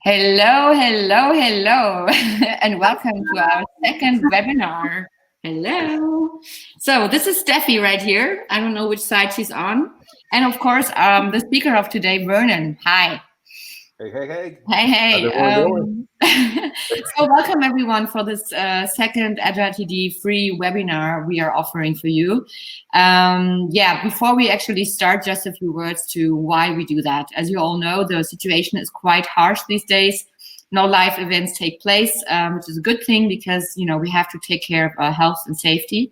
Hello, hello, hello, and welcome to our second webinar. Hello. So this is Steffi right here. I don't know which side she's on. And of course, the speaker of today, Vernon. Hi. Hey, hey, hey. Hey, hey. So welcome everyone for this second Agile TD free webinar we are offering for you. Before we actually start, just a few words to why we do that. As you all know, the situation is quite harsh these days. No live events take place, which is a good thing because, we have to take care of our health and safety.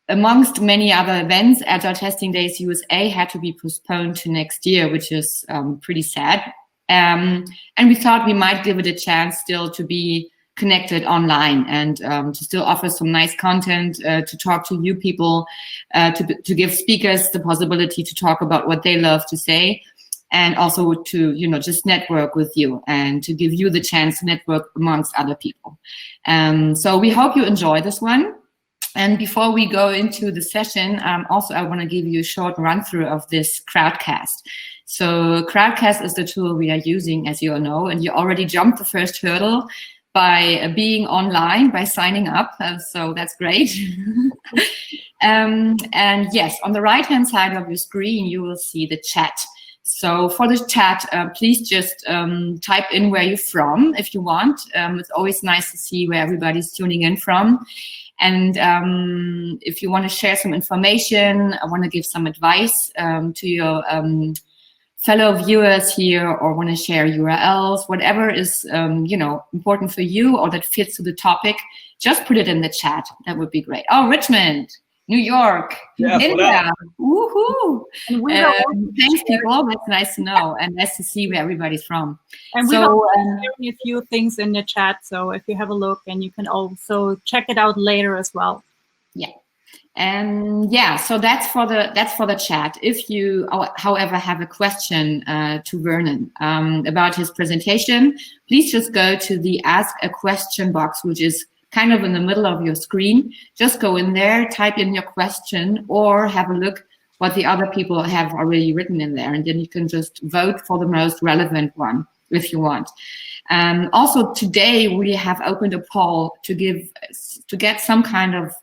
Amongst many other events, Agile Testing Days USA had to be postponed to next year, which is pretty sad. And we thought we might give it a chance still to be connected online and to still offer some nice content, to talk to you people, to give speakers the possibility to talk about what they love to say, and also to, just network with you and to give you the chance to network amongst other people. So we hope you enjoy this one. And before we go into the session, also I want to give you a short run through of this Crowdcast. So Crowdcast is the tool we are using, as you all know, and you already jumped the first hurdle by being online, by signing up. So that's great. And yes, on the right-hand side of your screen, you will see the chat. So for the chat, please just type in where you're from if you want. It's always nice to see where everybody's tuning in from. And if you want to share some information, I want to give some advice to your fellow viewers here, or want to share URLs, whatever is important for you or that fits to the topic, just put it in the chat. That would be great. Oh, Richmond, New York, India, woohoo! Thanks, people. That's nice to know, and nice to see where everybody's from. And we are sharing a few things in the chat, so if you have a look, and you can also check it out later as well. Yeah. So that's for the chat. If you, however, have a question to Vernon about his presentation, please just go to the Ask a Question box, which is kind of in the middle of your screen. Just go in there, type in your question, or have a look what the other people have already written in there, and then you can just vote for the most relevant one if you want. Also, today we have opened a poll to get some kind of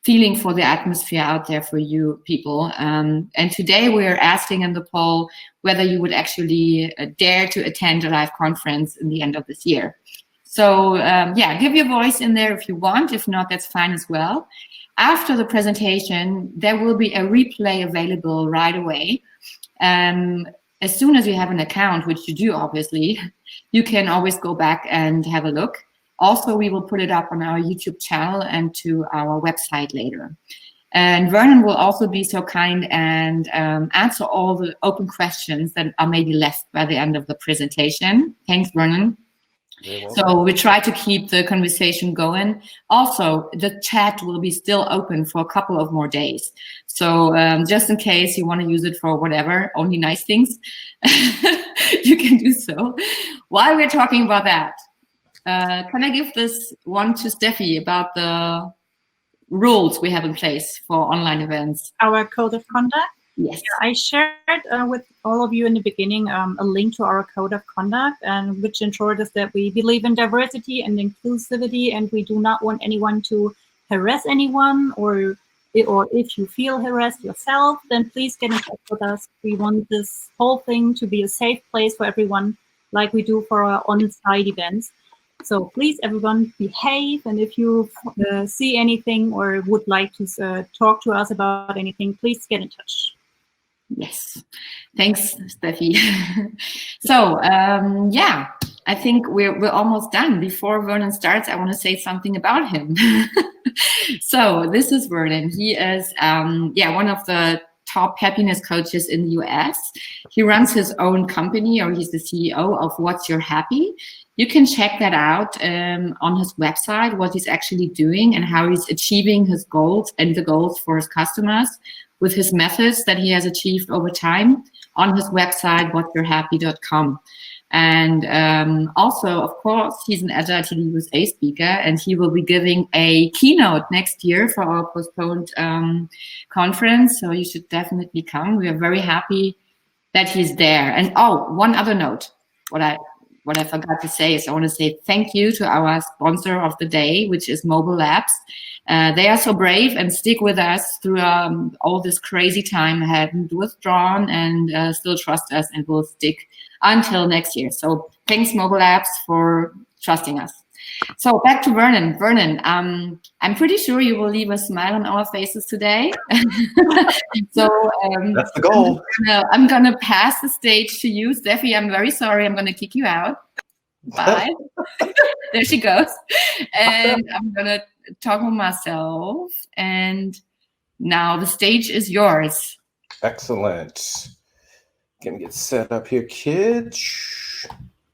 feeling for the atmosphere out there for you people. And today we're asking in the poll whether you would actually dare to attend a live conference in the end of this year. So give your voice in there if you want. If not, that's fine as well. After the presentation, there will be a replay available right away. As soon as you have an account, which you do, obviously, you can always go back and have a look. Also, we will put it up on our YouTube channel and to our website later. And Vernon will also be so kind and answer all the open questions that are maybe left by the end of the presentation. Thanks, Vernon. So we try to keep the conversation going. Also, the chat will be still open for a couple of more days. So just in case you want to use it for whatever, only nice things, you can do so. While we're talking about that, can I give this one to Steffi about the rules we have in place for online events? Our code of conduct? Yes. Yeah, I shared with all of you in the beginning a link to our code of conduct, and which ensures that we believe in diversity and inclusivity, and we do not want anyone to harass anyone, or if you feel harassed yourself, then please get in touch with us. We want this whole thing to be a safe place for everyone, like we do for our on-site events. So please, everyone, behave. And if you see anything or would like to talk to us about anything, please get in touch. Yes, thanks, Steffi. So, I think we're almost done. Before Vernon starts, I want to say something about him. So this is Vernon. He is, one of the top happiness coaches in the US. He runs his own company, or he's the CEO of What's Your Happy. You can check that out on his website, what he's actually doing and how he's achieving his goals and the goals for his customers with his methods that he has achieved over time on his website, whatyourhappy.com. And also, of course, he's an Agile TD USA speaker, and he will be giving a keynote next year for our postponed conference. So you should definitely come. We are very happy that he's there. And one other note. what I forgot to say is I want to say thank you to our sponsor of the day, which is Mobile Labs. They are so brave and stick with us through all this crazy time, haven't withdrawn and still trust us and will stick until next year. So thanks, Mobile Labs, for trusting us. So back to Vernon. Vernon, I'm pretty sure you will leave a smile on our faces today. So that's the goal. I'm gonna pass the stage to you, Steffi. I'm very sorry. I'm gonna kick you out. Bye. There she goes. And I'm gonna talk with myself. And now the stage is yours. Excellent. Gonna get set up here, kids.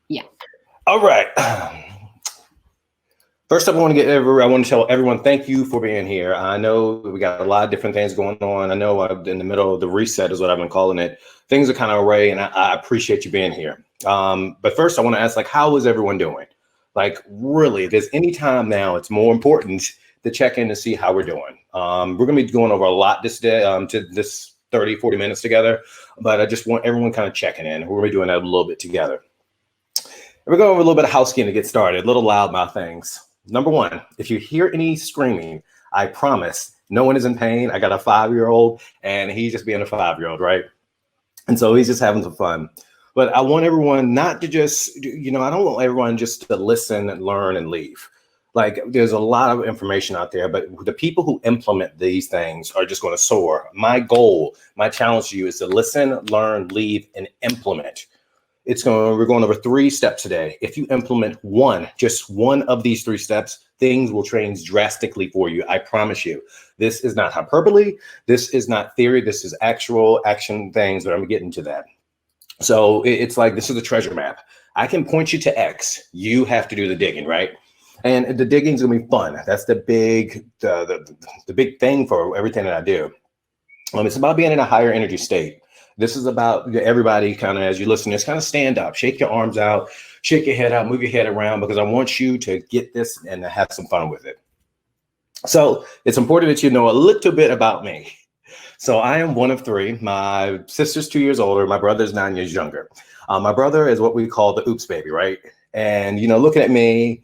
Yeah. All right. First up, I want to tell everyone thank you for being here. I know we got a lot of different things going on. I know I'm in the middle of the reset is what I've been calling it. Things are kind of array, and I appreciate you being here. But first, I want to ask, how is everyone doing? Really, if there's any time now, it's more important to check in to see how we're doing. We're going to be going over a lot this day, to this 30, 40 minutes together, but I just want everyone kind of checking in. We're going to be doing that a little bit together. And we're going over a little bit of housekeeping to get started, a little loudmouth things. Number one, if you hear any screaming, I promise no one is in pain. I got a 5-year-old and he's just being a 5-year-old, right? And so he's just having some fun. But I want everyone not to just, I don't want everyone just to listen and learn and leave. There's a lot of information out there, but the people who implement these things are just going to soar. My goal, my challenge to you is to listen, learn, leave, and implement. We're going over 3 steps today. If you implement just one of these 3 steps, things will change drastically for you. I promise you. This is not hyperbole. This is not theory. This is actual action things, but I'm getting to that. So it's like, this is a treasure map. I can point you to X. You have to do the digging, right? And the digging is gonna be fun. That's the big thing for everything that I do. It's about being in a higher energy state. This is about everybody kind of, as you listen, just kind of stand up, shake your arms out, shake your head out, move your head around, because I want you to get this and to have some fun with it. So it's important that you know a little bit about me. So I am one of 3. My sister's 2 years older. My brother's 9 years younger. My brother is what we call the oops baby, right? And, looking at me,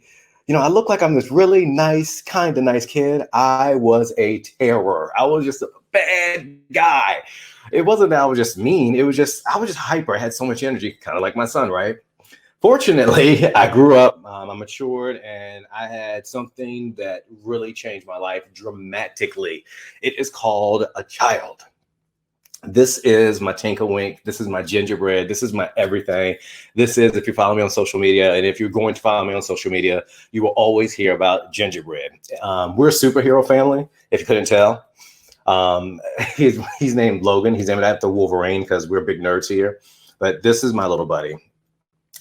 I look like I'm this really nice, kind of nice kid. I was a terror. I was just a bad guy. It wasn't that I was just mean. I was just hyper. I had so much energy, kind of like my son, right? Fortunately, I grew up, I matured, and I had something that really changed my life dramatically. It is called a child. This is my Tinkawink. This is my gingerbread. This is my everything. This is, if you follow me on social media, and if you're going to follow me on social media, you will always hear about gingerbread. We're a superhero family, if you couldn't tell. He's named Logan. He's named after Wolverine because we're big nerds here. But this is my little buddy.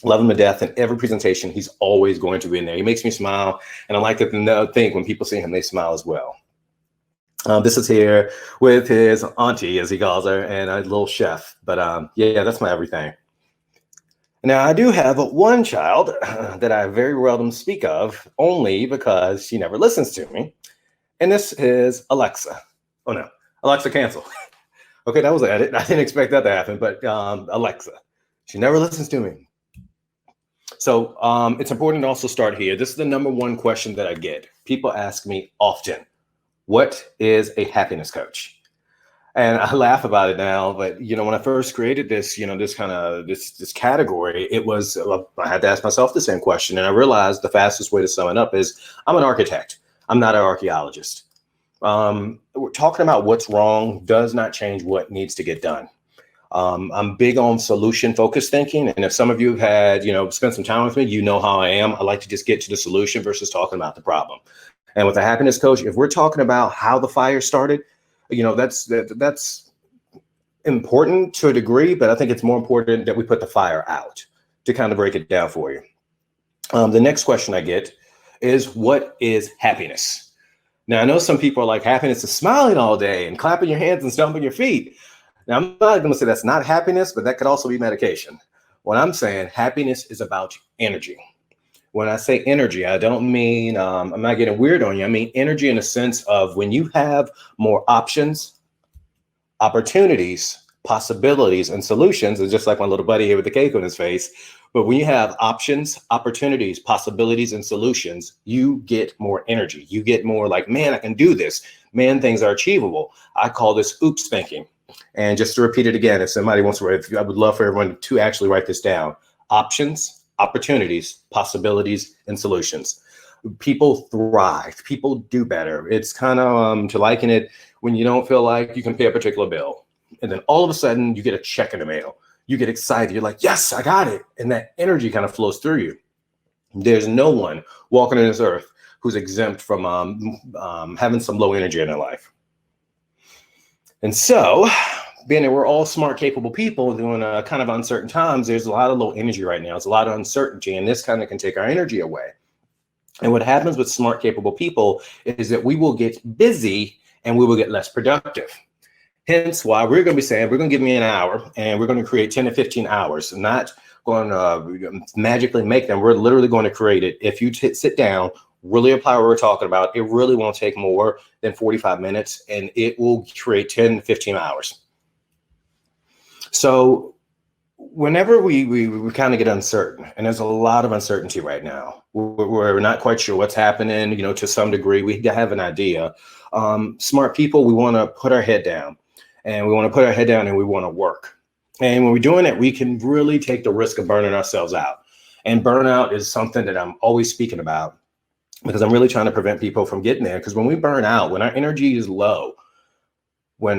Love him to death. In every presentation, he's always going to be in there. He makes me smile. And I like to think when people see him, they smile as well. This is here with his auntie, as he calls her, and a little chef. But yeah, that's my everything. Now, I do have one child that I very seldom speak of, only because she never listens to me. And this is Alexa. Oh, no. Alexa, cancel. Okay, that was an edit. I didn't expect that to happen, but Alexa, she never listens to me. So it's important to also start here. This is the number 1 question that I get. People ask me often, what is a happiness coach? And I laugh about it now, but when I first created this, this category, it was, I had to ask myself the same question. And I realized the fastest way to sum it up is I'm an architect. I'm not an archaeologist. We're talking about what's wrong does not change what needs to get done. I'm big on solution focused thinking. And if some of you have had, spent some time with me, you know how I am. I like to just get to the solution versus talking about the problem. And with a happiness coach, if we're talking about how the fire started, that's important to a degree, but I think it's more important that we put the fire out to kind of break it down for you. The next question I get is, what is happiness? Now, I know some people are like, happiness is smiling all day and clapping your hands and stomping your feet. Now, I'm not going to say that's not happiness, but that could also be medication. What I'm saying, happiness is about energy. When I say energy, I don't mean, I'm not getting weird on you. I mean energy in the sense of when you have more options, opportunities, possibilities, and solutions, and just like my little buddy here with the cake on his face, But when you have options, opportunities, possibilities, and solutions, you get more energy. You get more like, man, I can do this. Man, things are achievable. I call this oops thinking. And just to repeat it again, if somebody wants to write, I would love for everyone to actually write this down. Options, opportunities, possibilities, and solutions. People thrive. People do better. It's kind of to liken it when you don't feel like you can pay a particular bill. And then all of a sudden you get a check in the mail. You get excited. You're like, yes, I got it. And that energy kind of flows through you. There's no one walking on this earth who's exempt from having some low energy in their life. And so, being that we're all smart, capable people doing kind of uncertain times, there's a lot of low energy right now. There's a lot of uncertainty, and this kind of can take our energy away. And what happens with smart, capable people is that we will get busy and we will get less productive. Hence why we're going to be saying, we're going to give me an hour and we're going to create 10 to 15 hours, not going to magically make them. We're literally going to create it. If you sit down, really apply what we're talking about, it really won't take more than 45 minutes and it will create 10 to 15 hours. So whenever we kind of get uncertain, and there's a lot of uncertainty right now, we're not quite sure what's happening, to some degree, we have an idea. Smart people, we want to put our head down. And we want to put our head down and we want to work. And when we're doing it, we can really take the risk of burning ourselves out. And burnout is something that I'm always speaking about because I'm really trying to prevent people from getting there. Because when we burn out, when our energy is low, when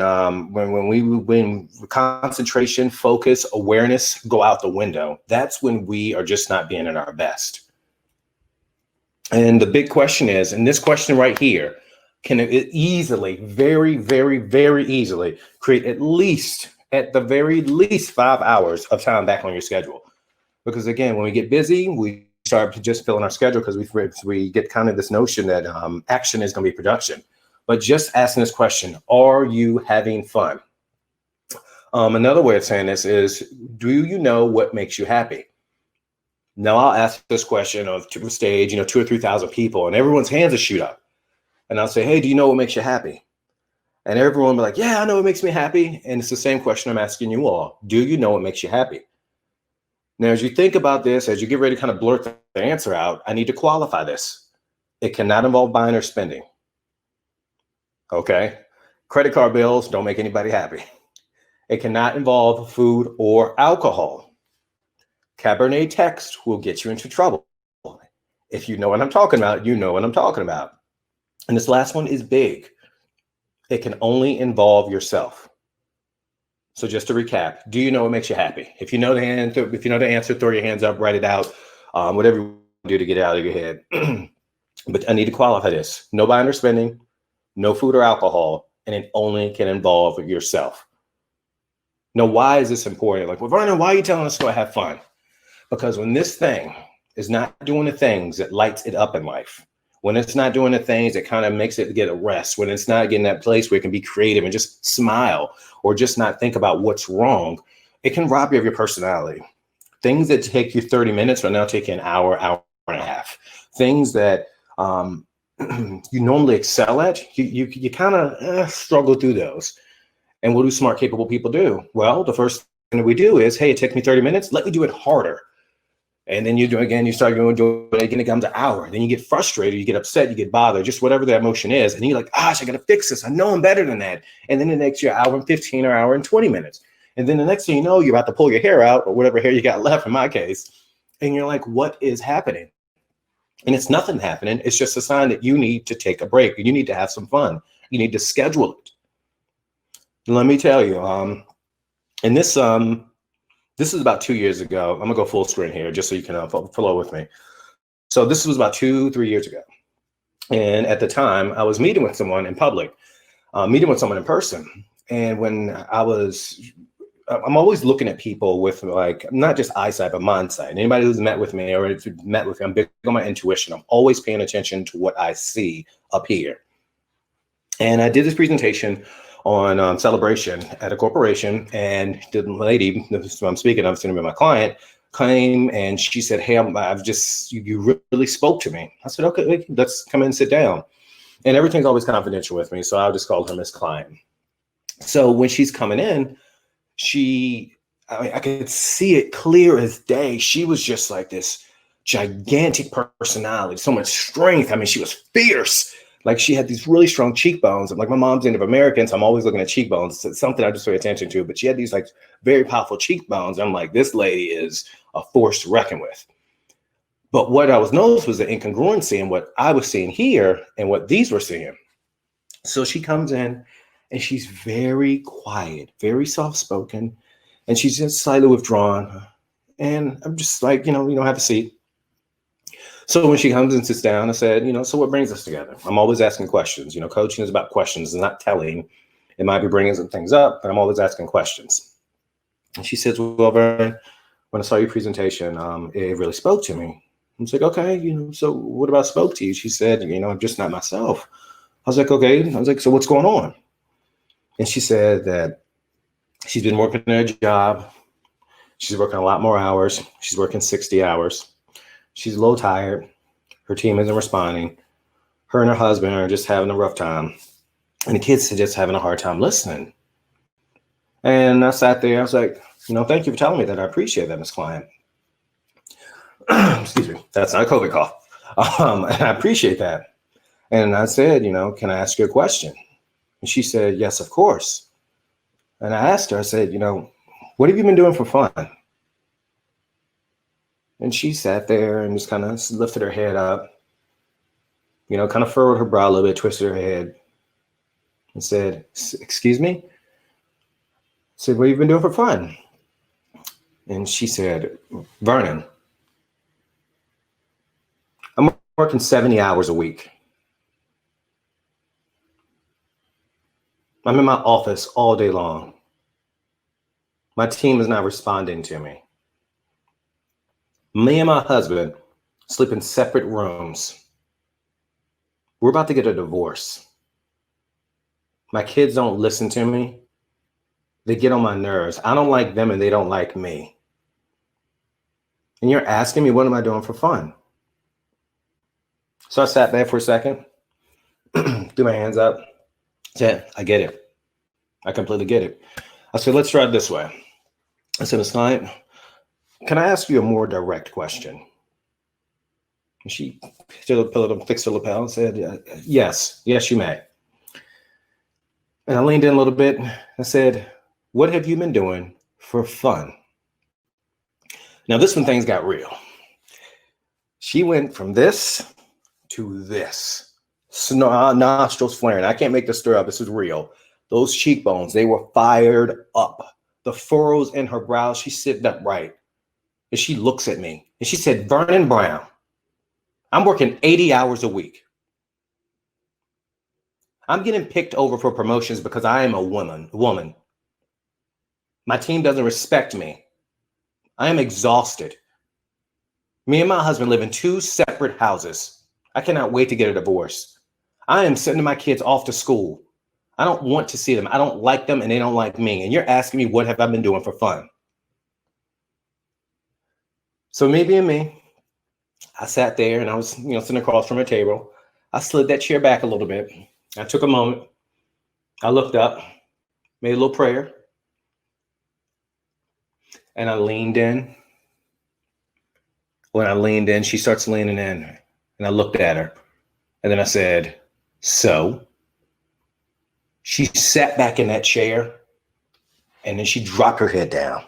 concentration, focus, awareness go out the window, that's when we are just not being at our best. And the big question is, and this question right here, can it easily, very, very, very easily create at the very least 5 hours of time back on your schedule. Because again, when we get busy, we start to just fill in our schedule because we get kind of this notion that action is going to be production. But just asking this question, are you having fun? Another way of saying this is, do you know what makes you happy? Now I'll ask this question to a stage, 2,000 or 3,000 people, and everyone's hands will shoot up. And I'll say, hey, do you know what makes you happy? And everyone will be like, yeah, I know what makes me happy. And it's the same question I'm asking you all. Do you know what makes you happy? Now, as you think about this, as you get ready to kind of blurt the answer out, I need to qualify this. It cannot involve buying or spending. Okay? Credit card bills don't make anybody happy. It cannot involve food or alcohol. Cabernet text will get you into trouble. If you know what I'm talking about, you know what I'm talking about. And this last one is big. It can only involve yourself. So just to recap, do you know what makes you happy? If you know the answer, throw your hands up, write it out, whatever you do to get it out of your head. But I need to qualify this. No buying or spending, no food or alcohol, and it only can involve yourself. Now, why is this important? Like, well, Vernon, why are you telling us to go have fun? Because when this thing is not doing the things that lights it up in life, when it's not doing the things that kind of makes it get a rest, when it's not getting that place where it can be creative and just smile or just not think about what's wrong, it can rob you of your personality. Things that take you 30 minutes will now take you an hour, hour and a half. Things that you normally excel at, you kind of struggle through those. And what do smart, capable people do? Well, the first thing that we do is, hey, it took me 30 minutes. Let me do it harder. And then you do it again, you start doing it again, it comes an hour. Then you get frustrated, you get upset, you get bothered, just whatever that emotion is. And you're like, gosh, I got to fix this. I know I'm better than that. And then the next year, hour and 15 or hour and 20 minutes. And then the next thing you know, you're about to pull your hair out or whatever hair you got left in my case. And you're like, what is happening? And it's nothing happening. It's just a sign that you need to take a break. You need to have some fun. You need to schedule it. Let me tell you, and this is about 2 years ago. I'm gonna go full screen here just so you can follow with me. So this was about 2-3 years ago. And at the time I was meeting with someone in public, meeting with someone in person. And when I'm always looking at people with like, not just eyesight, but mindsight. Anybody who's met with me or met with me, I'm big on my intuition. I'm always paying attention to what I see up here. And I did this presentation on celebration at a corporation, and the lady who I'm speaking of, sitting with my client, came and she said, hey, you really spoke to me. I said, okay, let's come in and sit down. And everything's always confidential with me, so I'll just call her Miss Klein. So when she's coming in, I mean, I could see it clear as day. She was just like this gigantic personality, so much strength. I mean, she was fierce. Like she had these really strong cheekbones. Like my mom's Native American, so I'm always looking at cheekbones. It's something I just pay attention to. But she had these like very powerful cheekbones. I'm like, this lady is a force to reckon with. But what I was noticed was the incongruency in what I was seeing here and what these were seeing. So she comes in and she's very quiet, very soft-spoken, and she's just slightly withdrawn. And I'm just like, have a seat. So when she comes and sits down, I said, so what brings us together? I'm always asking questions. Coaching is about questions. It's not telling. It might be bringing some things up, but I'm always asking questions. And she says, well, Vernon, when I saw your presentation, it really spoke to me. I was like, okay, so what about spoke to you? She said, I'm just not myself. I was like, okay. I was like, so what's going on? And she said that she's been working at a job. She's working a lot more hours. She's working 60 hours. She's a little tired. Her team isn't responding. Her and her husband are just having a rough time. And the kids are just having a hard time listening. And I sat there. I was like, thank you for telling me that. I appreciate that, Ms. Client. Excuse me. That's not a COVID cough. And I appreciate that. And I said, can I ask you a question? And she said, yes, of course. And I asked her, I said, what have you been doing for fun? And she sat there and just kind of lifted her head up, kind of furrowed her brow a little bit, twisted her head and said, excuse me? I said, what have you been doing for fun? And she said, Vernon, I'm working 70 hours a week. I'm in my office all day long. My team is not responding to me. Me and my husband sleep in separate rooms. We're about to get a divorce. My kids don't listen to me. They get on my nerves. I don't like them and they don't like me. And you're asking me, what am I doing for fun? So I sat there for a second, threw my hands up, said, I get it. I completely get it. I said, let's try it this way. I said, Ms. Client, can I ask you a more direct question? And she fixed her lapel and said, yes, you may. And I leaned in a little bit. I said, what have you been doing for fun? Now, this when things got real. She went from this to this. Nostrils flaring. I can't make this story up. This is real. Those cheekbones, they were fired up. The furrows in her brow, she's sitting upright. And she looks at me and she said, Vernon Brown, I'm working 80 hours a week. I'm getting picked over for promotions because I am a woman. My team doesn't respect me. I am exhausted. Me and my husband live in 2 separate houses. I cannot wait to get a divorce. I am sending my kids off to school. I don't want to see them. I don't like them and they don't like me. And you're asking me, what have I been doing for fun? So me being me, I sat there and I was, sitting across from her table. I slid that chair back a little bit. I took a moment. I looked up, made a little prayer. And I leaned in. When I leaned in, she starts leaning in. And I looked at her. And then I said, so? She sat back in that chair. And then she dropped her head down.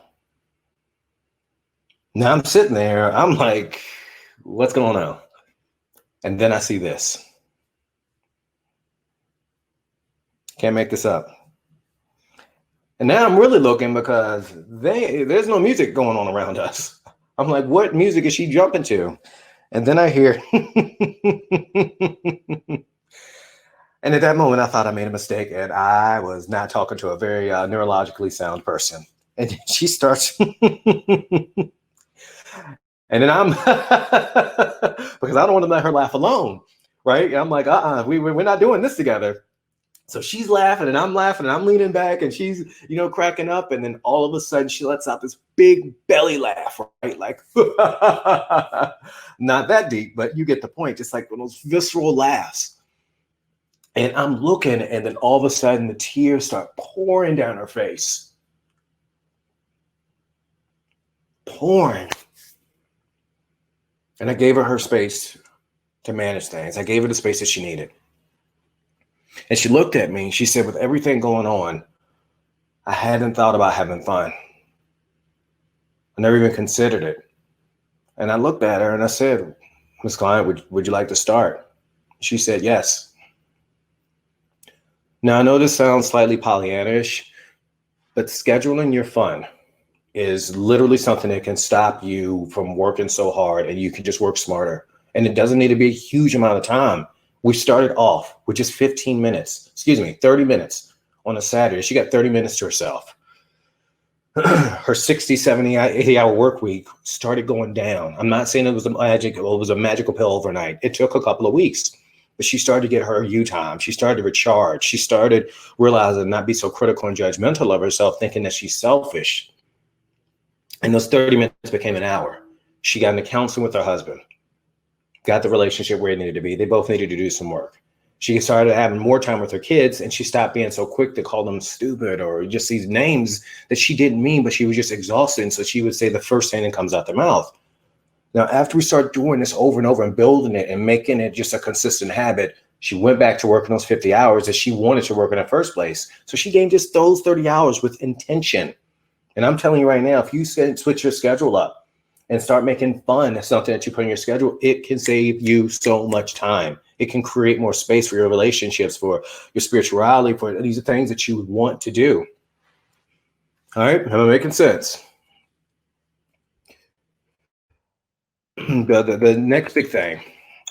Now I'm sitting there. I'm like, what's going on? And then I see this. Can't make this up. And now I'm really looking because there's no music going on around us. I'm like, what music is she jumping to? And then I hear, and at that moment, I thought I made a mistake and I was not talking to a very neurologically sound person. And she starts, and then I'm, because I don't want to let her laugh alone, right? And I'm like, we're not doing this together. So she's laughing and I'm laughing and I'm leaning back and she's, cracking up. And then all of a sudden she lets out this big belly laugh, right? Like, not that deep, but you get the point. Just like one of those visceral laughs. And I'm looking and then all of a sudden the tears start pouring down her face. pouring. And I gave her space to manage things. I gave her the space that she needed. And she looked at me and she said, with everything going on, I hadn't thought about having fun. I never even considered it. And I looked at her and I said, Ms. Client, would you like to start? She said, yes. Now, I know this sounds slightly Pollyannish, but scheduling your fun is literally something that can stop you from working so hard, and you can just work smarter. And it doesn't need to be a huge amount of time. We started off with just 30 minutes on a Saturday. She got 30 minutes to herself. Her 60, 70, 80-hour work week started going down. I'm not saying it was a magical pill overnight. It took a couple of weeks, but she started to get her you time. She started to recharge. She started realizing not be so critical and judgmental of herself, thinking that she's selfish. And those 30 minutes became an hour. She got into counseling with her husband, got the relationship where it needed to be. They both needed to do some work. She started having more time with her kids, and she stopped being so quick to call them stupid or just these names that she didn't mean, but she was just exhausted. And so she would say the first thing that comes out their mouth. Now, after we started doing this over and over and building it and making it just a consistent habit, she went back to working those 50 hours that she wanted to work in the first place. So she gained just those 30 hours with intention. And I'm telling you right now, if you switch your schedule up and start making fun something that you put in your schedule, it can save you so much time. It can create more space for your relationships, for your spirituality, for these are things that you would want to do. All right, am I making sense? The next big thing,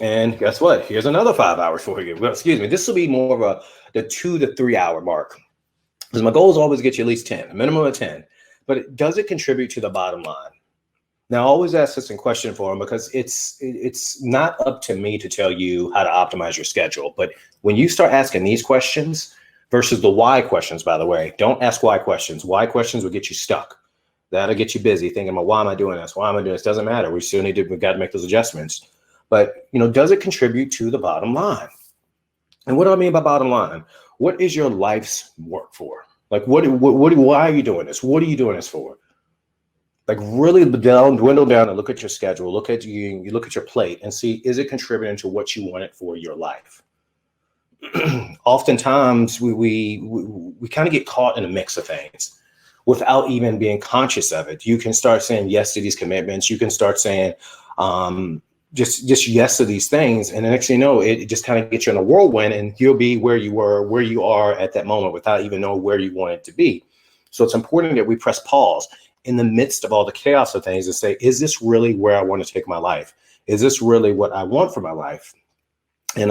and guess what? Here's another 5 hours for you. Well, excuse me, this will be more of the 2 to 3 hour mark. Because my goal is always get you at least 10, a minimum of 10. But does it contribute to the bottom line? Now, I always ask this in question form because it's not up to me to tell you how to optimize your schedule. But when you start asking these questions versus the why questions, by the way, don't ask why questions. Why questions will get you stuck. That'll get you busy thinking about why am I doing this? Why am I doing this? Doesn't matter. We've got to make those adjustments. But, does it contribute to the bottom line? And what do I mean by bottom line? What is your life's work for? Like, why are you doing this? What are you doing this for? Like, really dwindle down and look at your schedule, look at you look at your plate and see, is it contributing to what you want it for your life? Oftentimes we kind of get caught in a mix of things without even being conscious of it. You can start saying yes to these commitments. You can start saying just yes to these things. And the next thing you know, it just kind of gets you in a whirlwind and you'll be where you are at that moment without even knowing where you want it to be. So it's important that we press pause in the midst of all the chaos of things and say, is this really where I want to take my life? Is this really what I want for my life? And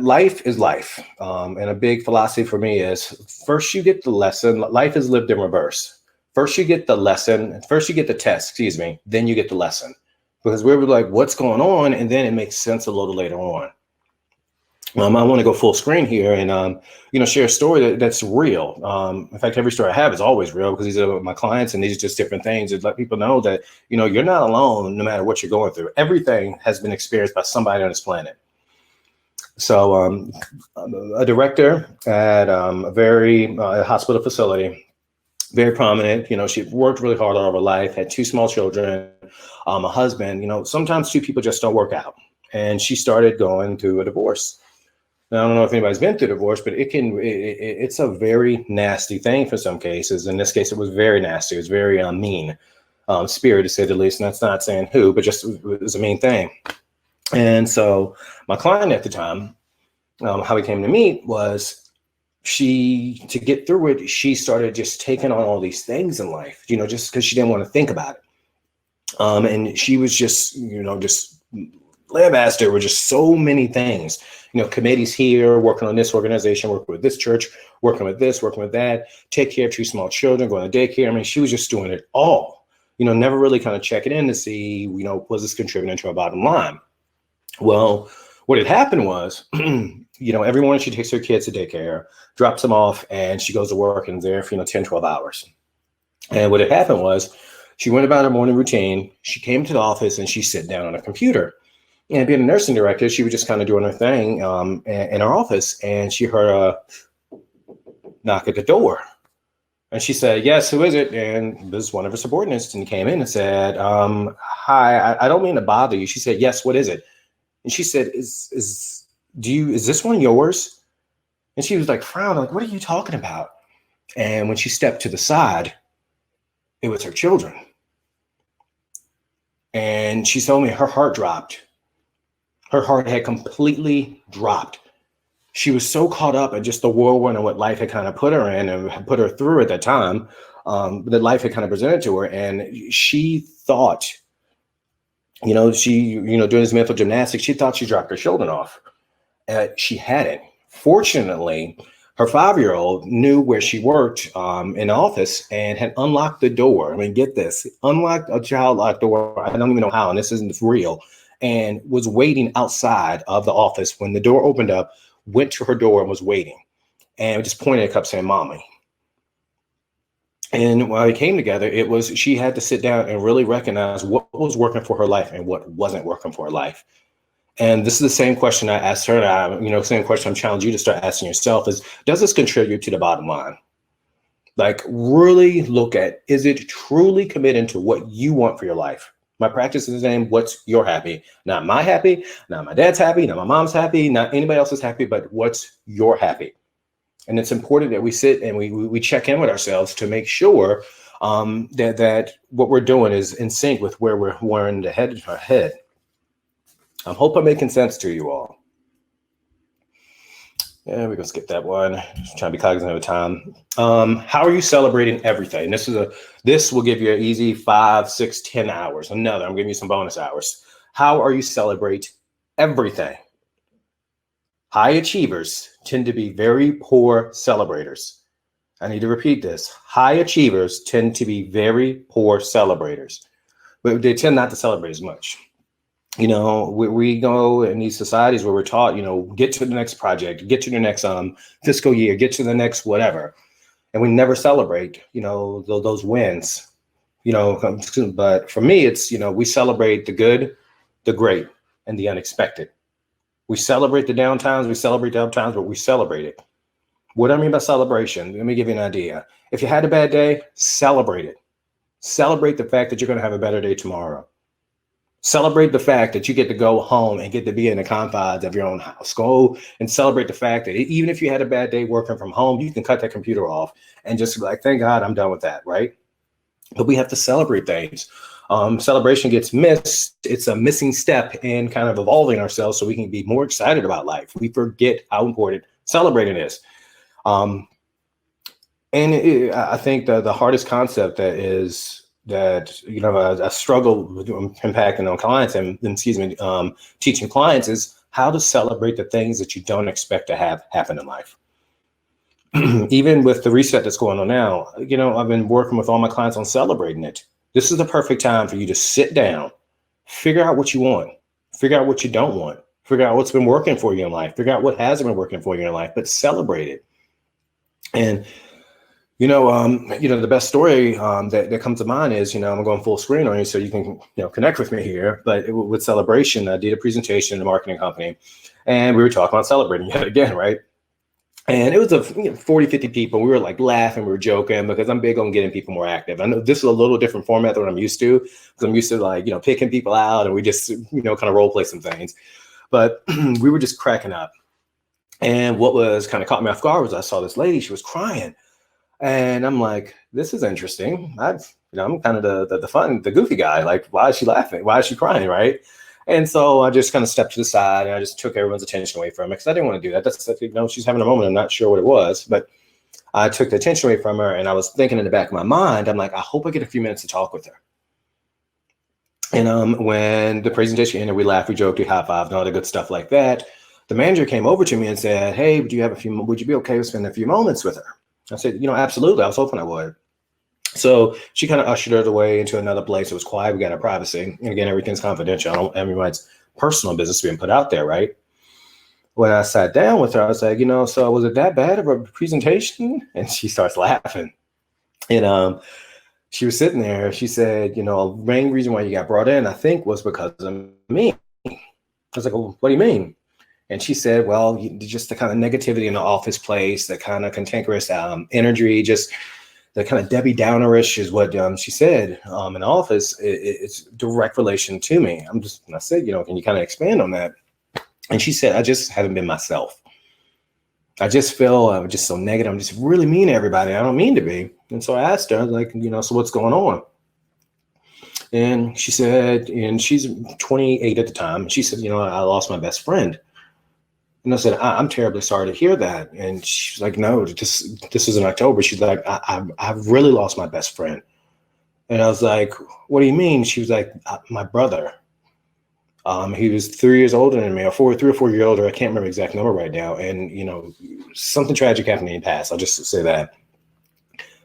life is life. And a big philosophy for me is first you get the lesson. Life is lived in reverse. First you get the lesson. First you get the test, then you get the lesson. Because we're like, what's going on? And then it makes sense a little later on. I want to go full screen here and, share a story that's real. In fact, every story I have is always real because these are my clients and these are just different things that let people know that, you're not alone no matter what you're going through. Everything has been experienced by somebody on this planet. So a director at a very hospital facility, very prominent, she worked really hard all of her life, had 2 small children, a husband, sometimes 2 people just don't work out. And she started going through a divorce. Now, I don't know if anybody's been through divorce, but it's a very nasty thing for some cases. In this case, it was very nasty. It was very mean spirit, to say the least. And that's not saying who, but just it was a mean thing. And so my client at the time, how we came to meet was to get through it, she started just taking on all these things in life, just because she didn't want to think about it. And she was just lambasted with just so many things, committees here, working on this organization, working with this church, working with this, working with that, take care of 2 small children, going to daycare. I mean, she was just doing it all, never really kind of checking in to see, was this contributing to our bottom line? Well, what had happened was, every morning she takes her kids to daycare, drops them off, and she goes to work and there for, 10, 12 hours. And what had happened was she went about her morning routine. She came to the office and she sat down on a computer. And being a nursing director, she was just kind of doing her thing in her office, and she heard a knock at the door. And she said, yes, who is it? And this is one of her subordinates, and he came in and said, hi, I don't mean to bother you. She said, yes, what is it? And she said, is this one yours? And she was like, frowning, like, what are you talking about? And when she stepped to the side, it was her children. And she told me her heart dropped. Her heart had completely dropped. She was so caught up in just the whirlwind of what life had kind of put her in and put her through at that time, that life had kind of presented to her. And she thought, doing this mental gymnastics, she thought she dropped her children off. She hadn't. Fortunately, her 5-year-old knew where she worked in the office and had unlocked the door. I mean, get this, unlocked a child locked door. I don't even know how, and this isn't real, and was waiting outside of the office when the door opened up, went to her door and was waiting and just pointed at the cup saying, mommy. And while they came together, she had to sit down and really recognize what was working for her life and what wasn't working for her life. And this is the same question I asked her. Same question I'm challenging you to start asking yourself is, does this contribute to the bottom line? Like, really look at, is it truly committed to what you want for your life? My practice is named What's Your Happy? Not my happy, not my dad's happy, not my mom's happy, not anybody else's happy, but what's your happy? And it's important that we sit and we check in with ourselves to make sure that what we're doing is in sync with where we're in the head of our head. I hope I'm making sense to you all. Yeah, we're gonna skip that one. Just trying to be cognizant of time. How are you celebrating everything? This will give you an easy 5, 6, 10 hours. I'm giving you some bonus hours. How are you celebrate everything? High achievers tend to be very poor celebrators. I need to repeat this. High achievers tend to be very poor celebrators, but they tend not to celebrate as much. We go in these societies where we're taught, get to the next project, get to the next fiscal year, get to the next whatever. And we never celebrate, those wins, but for me, it's, we celebrate the good, the great, and the unexpected. We celebrate the downtimes, we celebrate the uptimes, but we celebrate it. What do I mean by celebration? Let me give you an idea. If you had a bad day, celebrate it. Celebrate the fact that you're going to have a better day tomorrow. Celebrate the fact that you get to go home and get to be in the confines of your own house. Go and celebrate the fact that even if you had a bad day working from home, you can cut that computer off and just be like, thank God I'm done with that, right? But we have to celebrate things. Celebration gets missed. It's a missing step in kind of evolving ourselves so we can be more excited about life. We forget how important celebrating is. I think the hardest concept I struggle with impacting on clients and teaching clients is how to celebrate the things that you don't expect to have happen in life. Even with the reset that's going on now, I've been working with all my clients on celebrating it. This is the perfect time for you to sit down, figure out what you want, figure out what you don't want, figure out what's been working for you in life, figure out what hasn't been working for you in life, but celebrate it. And the best story that comes to mind is, I'm going full screen on you so you can, connect with me here. But with celebration, I did a presentation in a marketing company and we were talking about celebrating yet again, right? And it was 40, 50 people. We were like laughing, we were joking because I'm big on getting people more active. I know this is a little different format than what I'm used to because I'm used to like, picking people out and we just, kind of role play some things. But we were just cracking up. And what was kind of caught me off guard was I saw this lady, she was crying. And I'm like, this is interesting. I'm kind of the goofy guy. Like, why is she laughing? Why is she crying, right? And so I just kind of stepped to the side and I just took everyone's attention away from it because I didn't want to do that. That's, she's having a moment. I'm not sure what it was, but I took the attention away from her and I was thinking in the back of my mind, I'm like, I hope I get a few minutes to talk with her. And when the presentation ended, we laughed, we joked, we high-fived and all the good stuff like that. The manager came over to me and said, hey, would you be okay with spending a few moments with her? I said, absolutely. I was hoping I would. So she kind of ushered her away into another place. It was quiet. We got our privacy. And again, everything's confidential. I don't have everyone's personal business being put out there, right? When I sat down with her, I was like, so was it that bad of a presentation? And she starts laughing. And she was sitting there. She said, the main reason why you got brought in, I think, was because of me. I was like, well, what do you mean? And she said, well, just the kind of negativity in the office place, the kind of cantankerous energy, just the kind of Debbie Downerish is what she said in the office. It's direct relation to me. I said, can you kind of expand on that? And she said, I just haven't been myself. I just feel I'm just so negative. I'm just really mean to everybody. I don't mean to be. And so I asked her, like, so what's going on? And she said, and she's 28 at the time. And she said, I lost my best friend. And I said, I'm terribly sorry to hear that. And she's like, no, this is in October. She's like, I've really lost my best friend. And I was like, what do you mean? She was like, my brother. He was 3 years older than me, or 3 or 4 years older. I can't remember the exact number right now. And, something tragic happened and he passed. I'll just say that.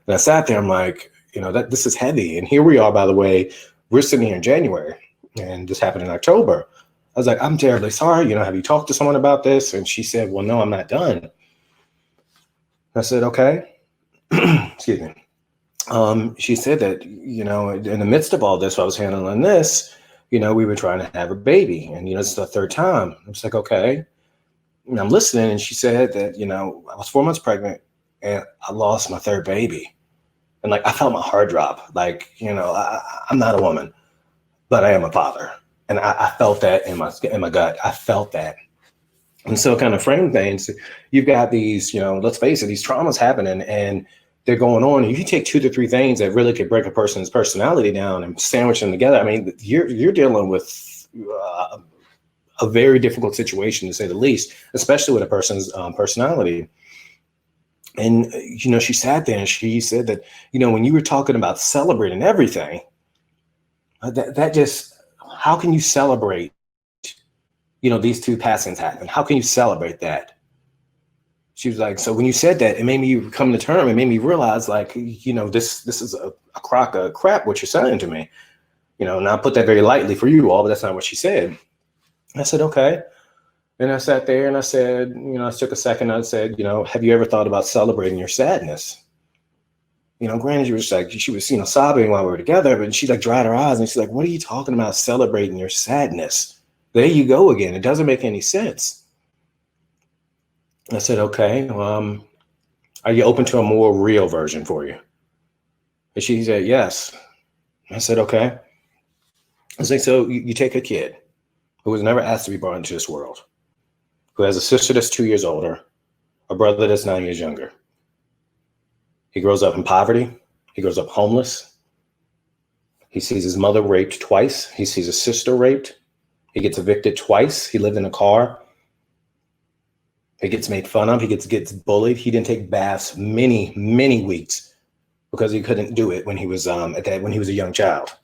And I sat there, I'm like, this is heavy. And here we are, by the way, we're sitting here in January and this happened in October. I was like, I'm terribly sorry. Have you talked to someone about this? And she said, well, no, I'm not done. I said, okay. Excuse me. She said that, in the midst of all this, while I was handling this, we were trying to have a baby. And, it's the third time. I was like, okay. And I'm listening. And she said that, I was 4 months pregnant and I lost my third baby. And like, I felt my heart drop. Like, I'm not a woman, but I am a father. And I felt that in my gut. I felt that. And so kind of frame things, you've got these, let's face it, these traumas happening and they're going on. If you take 2 to 3 things that really could break a person's personality down and sandwich them together, I mean, you're dealing with a very difficult situation, to say the least, especially with a person's personality. And, she sat there and she said that, when you were talking about celebrating everything, that just, how can you celebrate, these 2 passings happen? How can you celebrate that? She was like, so when you said that, it made me come to term. It made me realize, like, this is a crock of crap, what you're saying to me, and I put that very lightly for you all, but that's not what she said. I said, okay. And I sat there and I said, I took a second. I said, have you ever thought about celebrating your sadness? Granted, she was sobbing while we were together, but she like dried her eyes and she's like, what are you talking about celebrating your sadness? There you go again. It doesn't make any sense. I said, okay, are you open to a more real version for you? And she said, yes. I said, okay. I was like, so you take a kid who was never asked to be brought into this world, who has a sister that's 2 years older, a brother that's 9 years younger. He grows up in poverty. He grows up homeless. He sees his mother raped twice. He sees his sister raped. He gets evicted twice. He lived in a car. He gets made fun of. He gets bullied. He didn't take baths many, many weeks because he couldn't do it when he was when he was a young child.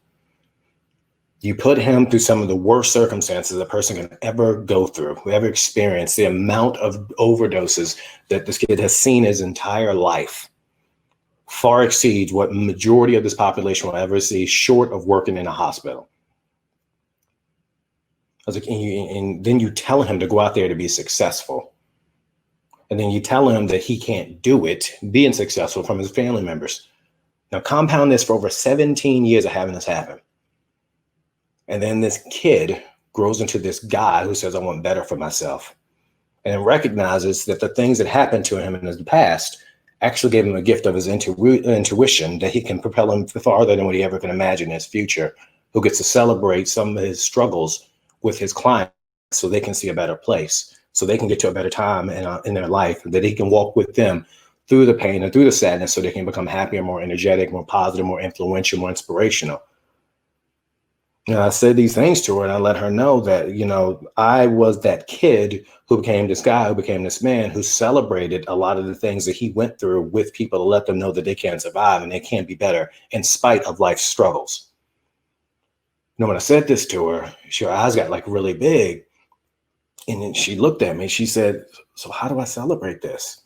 You put him through some of the worst circumstances a person can ever go through, who ever experienced the amount of overdoses that this kid has seen his entire life far exceeds what majority of this population will ever see, short of working in a hospital. I was like, and then you tell him to go out there to be successful. And then you tell him that he can't do it, being successful, from his family members. Now compound this for over 17 years of having this happen. And then this kid grows into this guy who says, I want better for myself. And recognizes that the things that happened to him in his past actually gave him a gift of his intuition that he can propel him farther than what he ever can imagine in his future, who gets to celebrate some of his struggles with his clients so they can see a better place, so they can get to a better time in their life, that he can walk with them through the pain and through the sadness so they can become happier, more energetic, more positive, more influential, more inspirational. I said these things to her and I let her know that, I was that kid who became this guy, who became this man, who celebrated a lot of the things that he went through with people to let them know that they can survive and they can be better in spite of life's struggles. When I said this to her, her eyes got like really big. And then she looked at me, she said, so how do I celebrate this?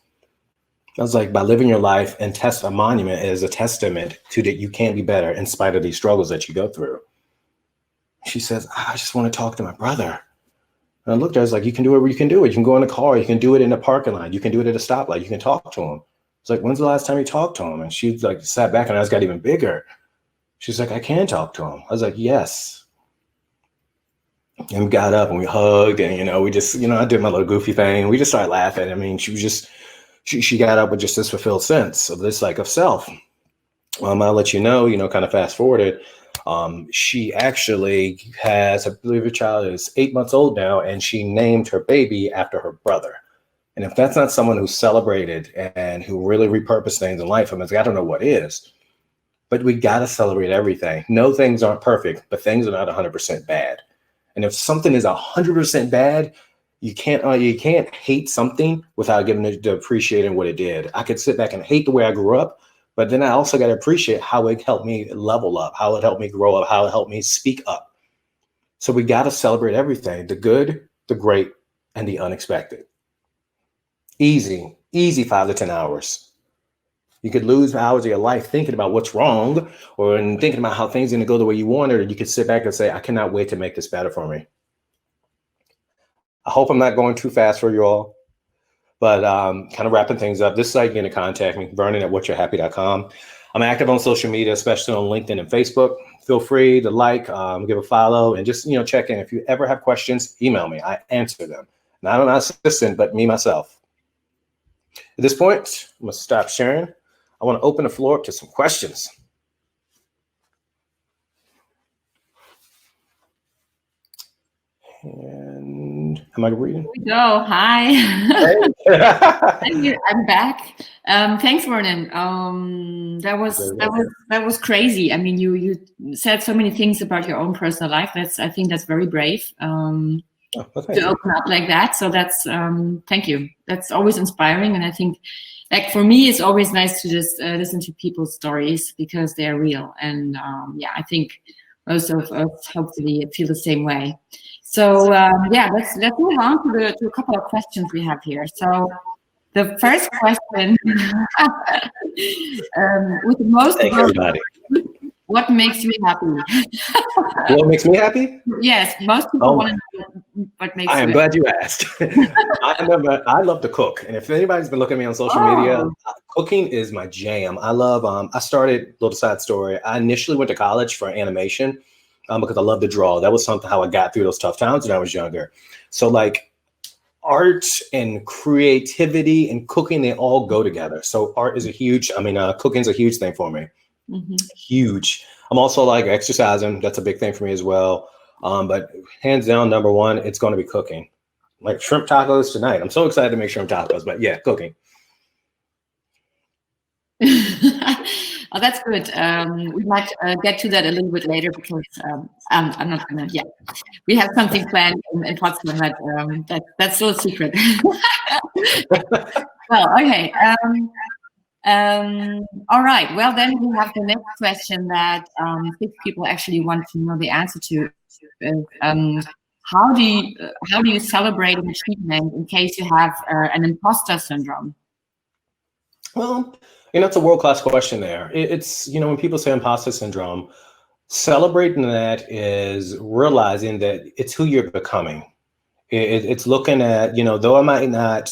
I was like, by living your life and a monument as a testament to that you can be better in spite of these struggles that you go through. She says, I just want to talk to my brother. And I looked at her, I was like, you can do it where you can do it. You can go in the car. You can do it in the parking lot. You can do it at a stoplight. You can talk to him. It's like, when's the last time you talked to him? And she like sat back and her eyes got even bigger. She's like, I can talk to him. I was like, yes. And we got up and we hugged and, we just, I did my little goofy thing. We just started laughing. I mean, she was just, she got up with just this fulfilled sense of this, like, of self. I'll let you know, kind of fast forward it. She actually has, I believe her child is 8 months old now, and she named her baby after her brother. And if that's not someone who's celebrated and who really repurposed things in life, I mean, I don't know what is. But we got to celebrate everything. No, things aren't perfect, but things are not 100% bad. And if something is 100% bad, you can't hate something without giving it to appreciating what it did. I could sit back and hate the way I grew up, but then I also got to appreciate how it helped me level up, how it helped me grow up, how it helped me speak up. So we got to celebrate everything, the good, the great, and the unexpected. Easy 5 to 10 hours. You could lose hours of your life thinking about what's wrong or thinking about how things are going to go the way you want it. Or you could sit back and say, I cannot wait to make this better for me. I hope I'm not going too fast for you all, but kind of wrapping things up. This is how you get to contact me, Vernon@whatyourhappy.com. I'm active on social media, especially on LinkedIn and Facebook. Feel free to give a follow, and just, check in. If you ever have questions, email me. I answer them. Not my assistant, but me, myself. At this point, I'm going to stop sharing. I want to open the floor up to some questions. And am I reading? Here we go. Hi. I'm back. Thanks, Vernon. That was crazy. I mean, you said so many things about your own personal life. I think that's very brave. To open up like that. So that's thank you. That's always inspiring, and I think, like, for me, it's always nice to just listen to people's stories because they're real. And I think most of us hopefully feel the same way. So let's move on to a couple of questions we have here. So the first question, with the most. Thank everybody. What makes you happy? What makes me happy? Yes, most people want to know what makes you happy. I am glad you asked. I love to cook. And if anybody's been looking at me on social media, cooking is my jam. I love, I started, little side story, I initially went to college for animation because I love to draw. That was how I got through those tough times when I was younger. So like art and creativity and cooking, they all go together. So art is cooking is a huge thing for me. Mm-hmm. Huge. I'm also like exercising. That's a big thing for me as well. But hands down, number one, it's going to be cooking. Like shrimp tacos tonight. I'm so excited to make shrimp tacos, but yeah, cooking. Oh, that's good. We might get to that a little bit later because I'm not gonna. Yeah, we have something planned in Potsdam, but that's still a secret. Well, okay. All right. Well, then we have the next question that 6 people actually want to know the answer to. How do you celebrate an achievement in case you have an imposter syndrome? Well, it's a world-class question there. It's, when people say imposter syndrome, celebrating that is realizing that it's who you're becoming. It's looking at, though I might not,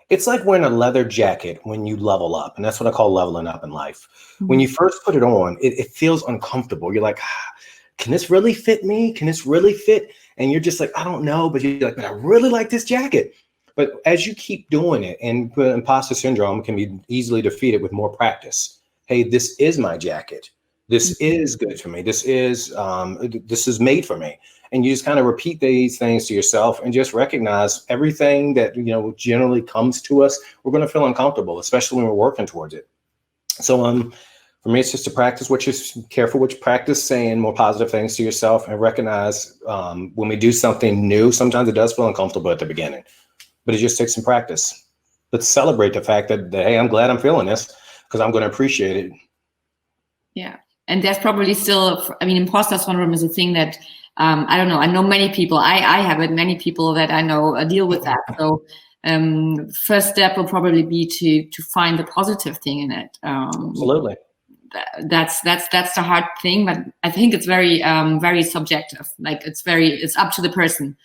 it's like wearing a leather jacket when you level up. And that's what I call leveling up in life. Mm-hmm. When you first put it on, it feels uncomfortable. You're like, can this really fit me? Can this really fit? And you're just like, I don't know, but you're like, but I really like this jacket. But as you keep doing it, and imposter syndrome can be easily defeated with more practice. Hey, this is my jacket. This is good for me. This is made for me. And you just kind of repeat these things to yourself and just recognize everything that, generally comes to us. We're going to feel uncomfortable, especially when we're working towards it. So for me, it's just to practice careful what you practice saying more positive things to yourself, and recognize when we do something new, sometimes it does feel uncomfortable at the beginning. But it just takes some practice. Let's celebrate the fact that, hey, I'm glad I'm feeling this because I'm going to appreciate it. Yeah. And there's probably still, imposter syndrome is a thing that, I don't know. I know many people, I have it, many people that I know deal with that. So first step will probably be to find the positive thing in it. Absolutely. That's the hard thing, but I think it's very, very subjective. Like it's up to the person.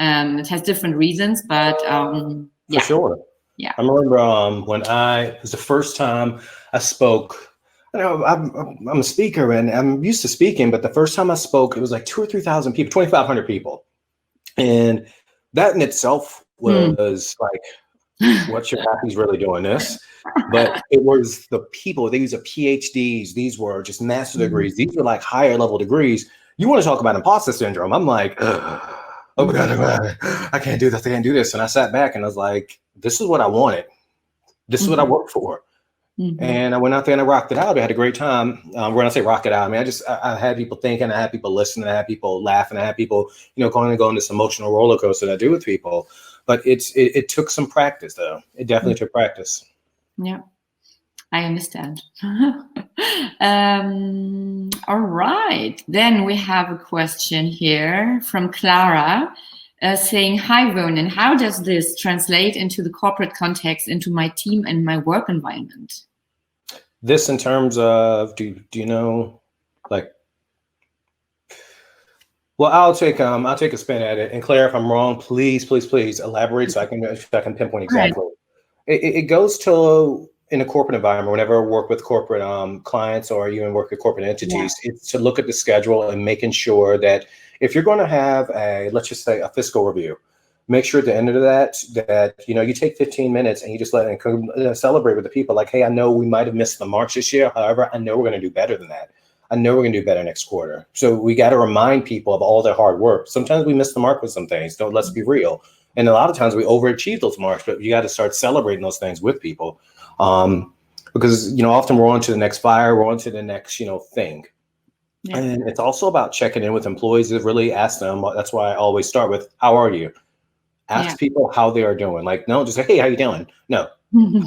It has different reasons, but For sure. Yeah. I remember when it was the first time I spoke. I'm a speaker and I'm used to speaking, but the first time I spoke, it was like 2,000 or 3,000 people, 2,500 people. And that in itself was like, What's your happy's really doing this? But it was the people. These are PhDs. These were just master degrees. These were like higher level degrees. You want to talk about imposter syndrome? I'm like, oh my God, I can't do this. I can't do this. And I sat back and I was like, this is what I wanted. This is what I worked for. And I went out there and I rocked it out. I had a great time. When I say rock it out, I mean, I had people thinking, I had people listening, I had people laughing, I had people, going this emotional roller coaster that I do with people. But it took some practice, though. It definitely took practice. Yeah, I understand. All right. Then we have a question here from Clara saying, hi, Vernon, how does this translate into the corporate context, into my team and my work environment? This in terms of, do you know, like, well, I'll take a spin at it. And Claire, if I'm wrong, please elaborate so I can pinpoint exactly. Right. It goes to, in a corporate environment, whenever I work with corporate clients or you work with corporate entities, it's to look at the schedule and making sure that if you're going to have let's just say a fiscal review, make sure at the end of that you take 15 minutes and you just let it celebrate with the people. Like, hey, I know we might have missed the marks this year. However, I know we're going to do better than that. I know we're going to do better next quarter. So we got to remind people of all their hard work. Sometimes we miss the mark with some things. Let's be real. And a lot of times we overachieve those marks, but you got to start celebrating those things with people. Because, often we're on to the next fire, we're on to the next, thing. Yeah. And it's also about checking in with employees to really ask them. That's why I always start with, how are you? Ask people how they are doing. Like, no, just say, hey, how you doing? No,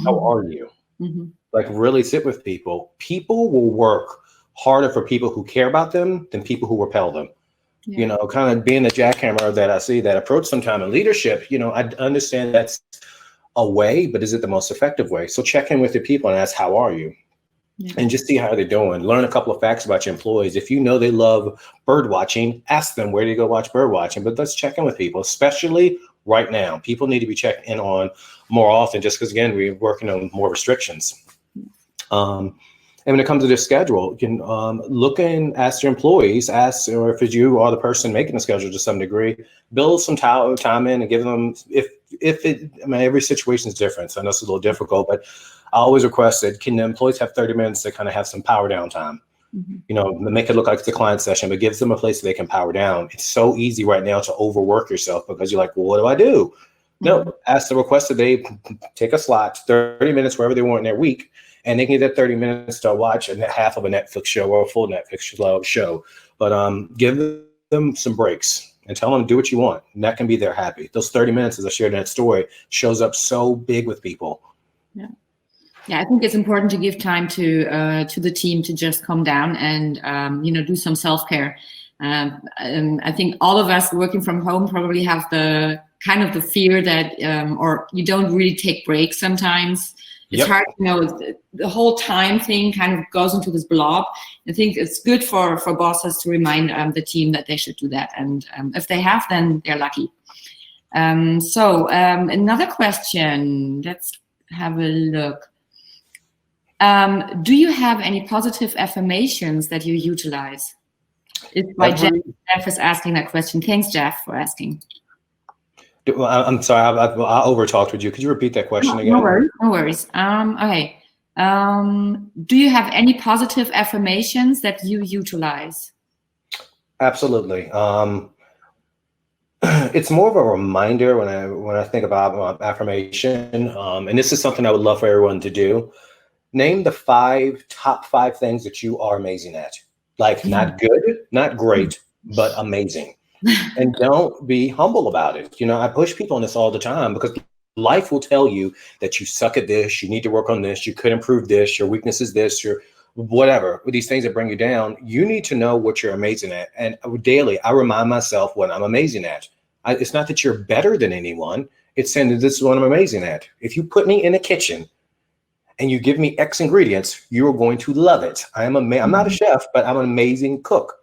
how are you? Like, really sit with people. People will work harder for people who care about them than people who repel them. Yeah. Kind of being the jackhammer that I see that approach sometime in leadership, I understand that's a way, but is it the most effective way? So check in with your people and ask, how are you? Yeah. And just see how they're doing. Learn a couple of facts about your employees. If you know they love bird watching, ask them, where do you go watch bird watching? But let's check in with people, especially right now. People need to be checked in on more often, just because, again, we're working on more restrictions. And when it comes to their schedule, you can look and ask your employees, or if it's you or the person making the schedule to some degree, build some time in and give them, every situation is different. So I know it's a little difficult, but I always request that can the employees have 30 minutes to kind of have some power down time? Make it look like it's a client session, but gives them a place that they can power down. It's so easy right now to overwork yourself because you're like, well, what do I do? No, ask the request that they take a slot, 30 minutes, wherever they want in their week. And they can get that 30 minutes to watch half of a Netflix show or a full Netflix show. But give them some breaks and tell them to do what you want. And that can be their happy. Those 30 minutes, as I shared in that story, shows up so big with people. Yeah. Yeah, I think it's important to give time to the team to just calm down and, do some self-care. And I think all of us working from home probably have the kind of the fear that, or you don't really take breaks sometimes. It's hard, the whole time thing kind of goes into this blob. I think it's good for bosses to remind the team that they should do that. And if they have, then they're lucky. So another question, let's have a look. Do you have any positive affirmations that you utilize? It's by Jeff is asking that question. Thanks, Jeff, for asking. I'm sorry, I overtalked with you. Could you repeat that question again? No worries. Okay. Do you have any positive affirmations that you utilize? Absolutely. It's more of a reminder when I think about affirmation, and this is something I would love for everyone to do. Name the top five things that you are amazing at. Like, not good, not great, but amazing. And don't be humble about it. I push people on this all the time because life will tell you that you suck at this, you need to work on this, you could improve this, your weakness is this, your whatever, these things that bring you down. You need to know what you're amazing at. And daily, I remind myself what I'm amazing at. It's not that you're better than anyone. It's saying that this is what I'm amazing at. If you put me in a kitchen and you give me X ingredients, you're going to love it. I'm not a chef, but I'm an amazing cook.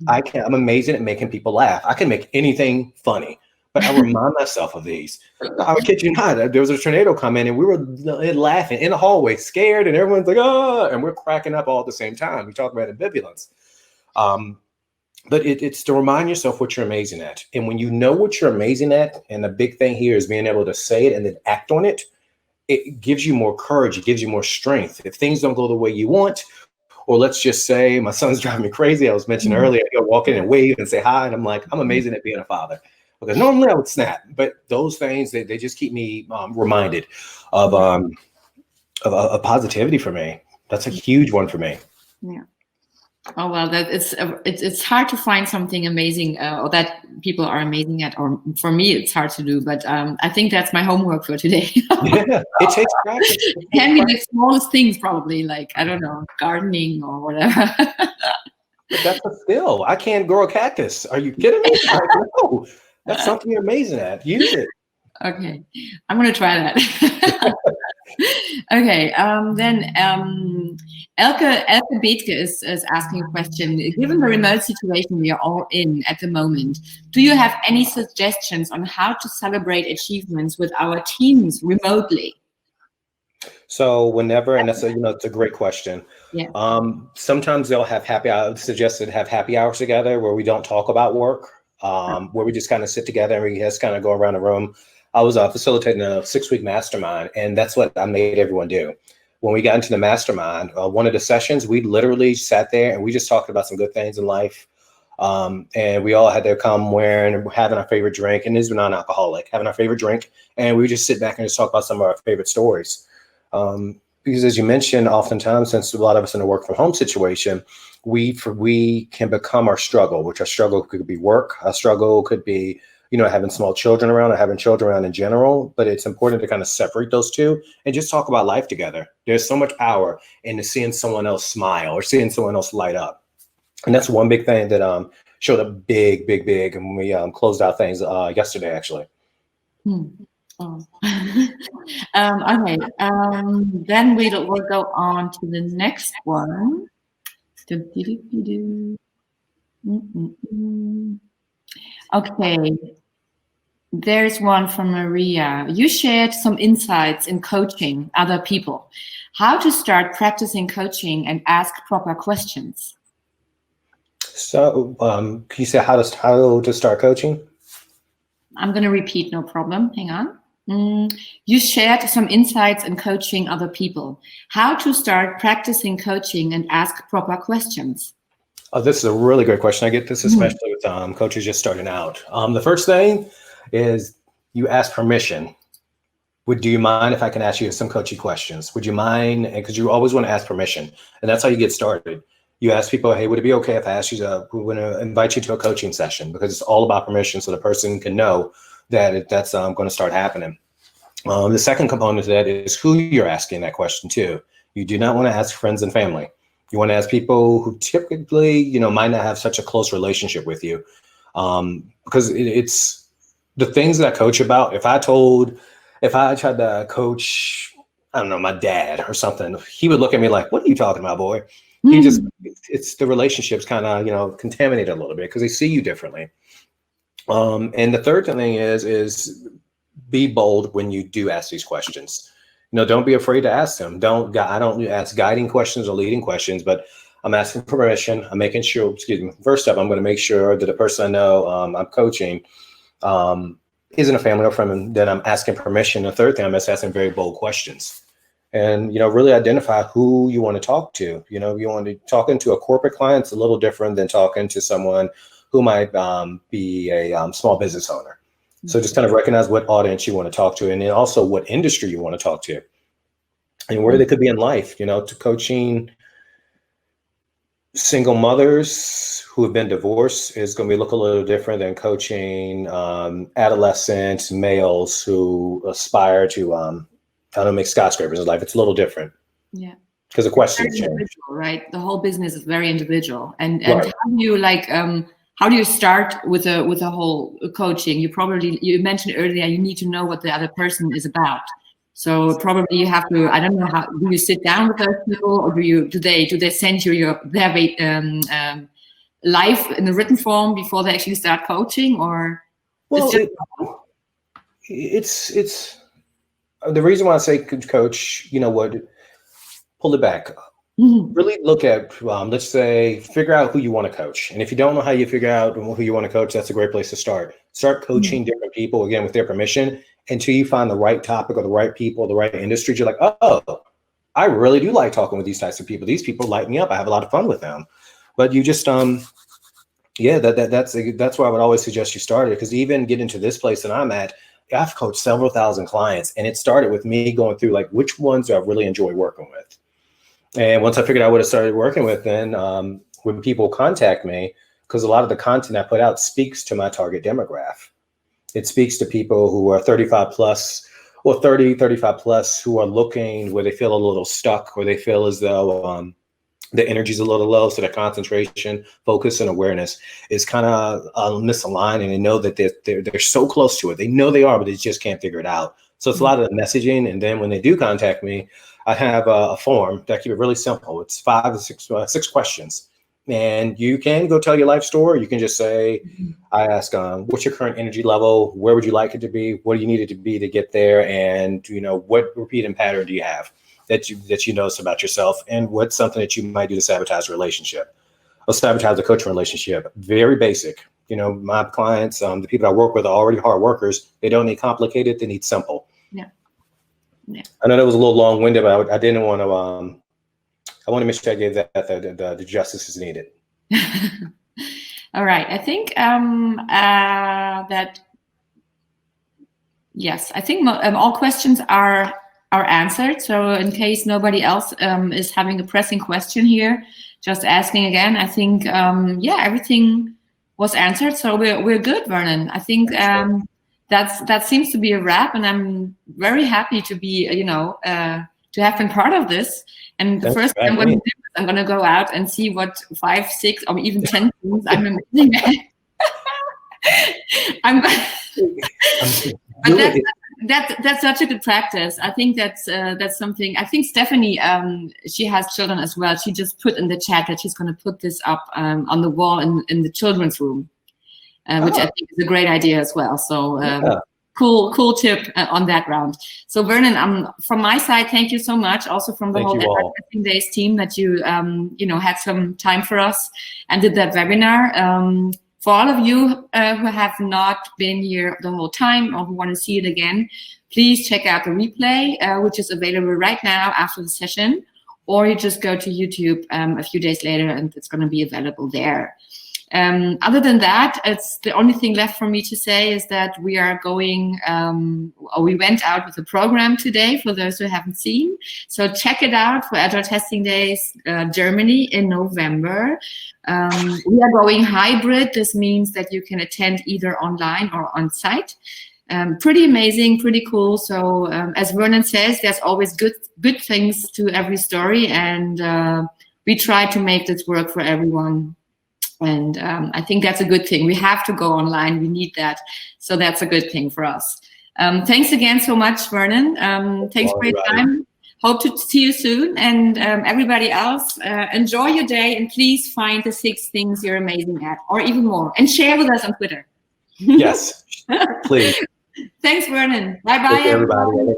I'm amazing at making people laugh. I can make anything funny, but I remind myself of these. I kid you not, there was a tornado coming and we were laughing in the hallway, scared, and everyone's like, oh, and we're cracking up all at the same time. We talk about ambivalence. But it's to remind yourself what you're amazing at. And when you know what you're amazing at, and the big thing here is being able to say it and then act on it, it gives you more courage. It gives you more strength. If things don't go the way you want, or let's just say my son's driving me crazy. I was mentioning earlier, he'll walk in and wave and say hi. And I'm like, I'm amazing at being a father. Because normally I would snap, but those things, they just keep me reminded of positivity for me. That's a huge one for me. Yeah. Oh, well, that it's hard to find something amazing or that people are amazing at, or for me, it's hard to do. But I think that's my homework for today. Yeah, it takes practice. It can be the smallest things, probably, like, I don't know, gardening or whatever. But that's a skill. I can't grow a cactus. Are you kidding me? Like, no, that's something you're amazing at. Use it. Okay, I'm gonna try that. Okay, then Elke Bethke is asking a question. Given the remote situation we are all in at the moment, do you have any suggestions on how to celebrate achievements with our teams remotely? So whenever, and that's it's a great question. Yeah. Sometimes they'll have happy hours. I would suggest to have happy hours together where we don't talk about work, where we just kind of sit together and we just kind of go around the room. I was facilitating a 6-week mastermind, and that's what I made everyone do. When we got into the mastermind, one of the sessions, we literally sat there and we just talked about some good things in life. And we all had to come wearing, having our favorite drink, and this is non-alcoholic, having our favorite drink. And we would just sit back and just talk about some of our favorite stories. Because as you mentioned, oftentimes, since a lot of us in a work from home situation, we can become our struggle, which our struggle could be work. Our struggle could be, having small children around or having children around in general. But it's important to kind of separate those two and just talk about life together. There's so much power in seeing someone else smile or seeing someone else light up. And that's one big thing that showed up big. And when we closed out things yesterday, actually. Oh. Okay. Then we'll go on to the next one. Okay. There's one from Maria. You shared some insights in coaching other people. How to start practicing coaching and ask proper questions. So can you say how to start coaching? I'm going to repeat, no problem. Hang on. You shared some insights in coaching other people. How to start practicing coaching and ask proper questions. Oh, this is a really great question. I get this especially with coaches just starting out. The first thing is you ask permission. Do you mind if I can ask you some coaching questions? Would you mind? Because you always want to ask permission. And that's how you get started. You ask people, hey, would it be okay if I ask you we want to invite you to a coaching session? Because it's all about permission, so the person can know that that's going to start happening. The second component to that is who you're asking that question to. You do not want to ask friends and family. You want to ask people who typically, might not have such a close relationship with you. Because it's the things that I coach about. If I tried to coach, I don't know, my dad or something, he would look at me like, what are you talking about, boy? It's the relationships kind of, contaminated a little bit because they see you differently. And the third thing is be bold when you do ask these questions. Don't be afraid to ask them. I don't ask guiding questions or leading questions, but I'm asking permission. I'm making sure, first up, I'm going to make sure that the person I know I'm coaching isn't a family or friend, and then I'm asking permission. The third thing, I'm just asking very bold questions. And, really identify who you want to talk to. You want to talking to a corporate client. It's a little different than talking to someone who might be a small business owner. So just kind of recognize what audience you want to talk to, and then also what industry you want to talk to and where they could be in life, to coaching single mothers who have been divorced is going to look a little different than coaching adolescent males who aspire to, make skyscrapers in life. It's a little different. Yeah. Because the questions change. Right. The whole business is very individual. And right. How do you start with a whole coaching? You mentioned earlier, you need to know what the other person is about. So probably you have to, I don't know, do you sit down with those people, or do they send you their life in a written form before they actually start coaching, or? Well, it's the reason why I say coach, pull it back. Mm-hmm. Really look at, let's say, figure out who you want to coach. And if you don't know how you figure out who you want to coach, that's a great place to start. Start coaching different people, again, with their permission, until you find the right topic or the right people, the right industry. You're like, oh, I really do like talking with these types of people. These people light me up. I have a lot of fun with them. But you just, yeah, that's where I would always suggest you start it, because even getting to this place that I'm at, I've coached several thousand clients, and it started with me going through like, which ones do I really enjoy working with? And once I figured out what I started working with, then when people contact me, because a lot of the content I put out speaks to my target demographic. It speaks to people who are 35 plus or 35 plus who are looking where they feel a little stuck, or they feel as though the energy's a little low. So their concentration, focus, and awareness is kind of misaligned, and they know that they're so close to it. They know they are, but they just can't figure it out. So it's a lot of the messaging. And then when they do contact me, I have a form that I keep it really simple. It's 5 to 6 questions. And you can go tell your life story. You can just say, I ask, what's your current energy level? Where would you like it to be? What do you need it to be to get there? And, what repeating pattern do you have that you notice about yourself? And what's something that you might do to sabotage a relationship or sabotage a coaching relationship? Very basic. My clients, the people I work with are already hard workers. They don't need complicated. They need simple. Yeah. I know that was a little long-winded, but I didn't want to, I want to make sure I gave that the justice is needed. All right. I think yes, I think all questions are answered. So in case nobody else is having a pressing question here, just asking again. I think everything was answered. So we're good, Vernon. I think that seems to be a wrap, and I'm very happy to be to have been part of this. And the first thing I'm going to do is I'm going to go out and see what 5, 6, or even 10 things I'm amazing at. That's such a good practice. I think that's something. I think Stephanie, she has children as well. She just put in the chat that she's going to put this up on the wall in the children's room, which I think is a great idea as well. So. Cool tip on that round. So Vernon, from my side, thank you so much. Also from the whole Advertising Days team that you had some time for us and did that webinar. For all of you who have not been here the whole time or who want to see it again, please check out the replay, which is available right now after the session, or you just go to YouTube a few days later and it's going to be available there. Other than that, it's the only thing left for me to say is that we are going, we went out with a program today for those who haven't seen. So check it out for Agile Testing Days Germany in November. We are going hybrid. This means that you can attend either online or on site. Pretty amazing, pretty cool. So as Vernon says, there's always good things to every story, and we try to make this work for everyone. And I think that's a good thing. We have to go online. We need that. So that's a good thing for us. Thanks again so much, Vernon. Thanks for your time. Hope to see you soon. And everybody else, enjoy your day. And please find the 6 things you're amazing at, or even more. And share with us on Twitter. Yes, please. Thanks, Vernon. Bye-bye, everybody.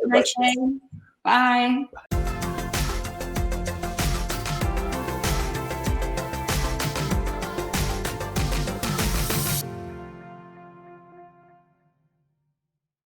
Bye.